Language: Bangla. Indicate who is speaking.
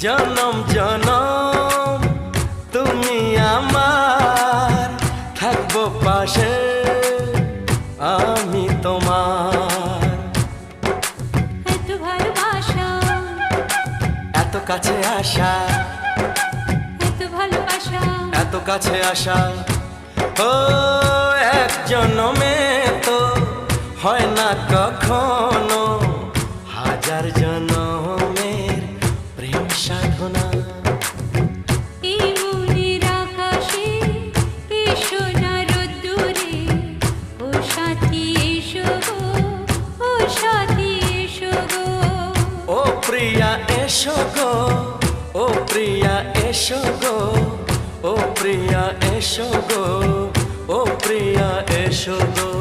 Speaker 1: জনম জনম তুমি আমার, থাকবো পাশে আমি তোমার।
Speaker 2: এত ভালোবাসা,
Speaker 1: এত কাছে আসা,
Speaker 2: এত ভালোবাসা,
Speaker 1: এত কাছে আসা, ও এক জনমে তো হয় না কখনো, হাজার জনমের প্রেম সাধনা।
Speaker 2: এই মনের আকাশে এসো না রোদ্দুরে, ও সাথী এসো গো, ও সাথী এসো গো।
Speaker 1: ও প্রিয়া এসো গো, ও প্রিয়া এসো গো, ও প্রিয়া এসো গো, ও প্রিয়া এসো গো।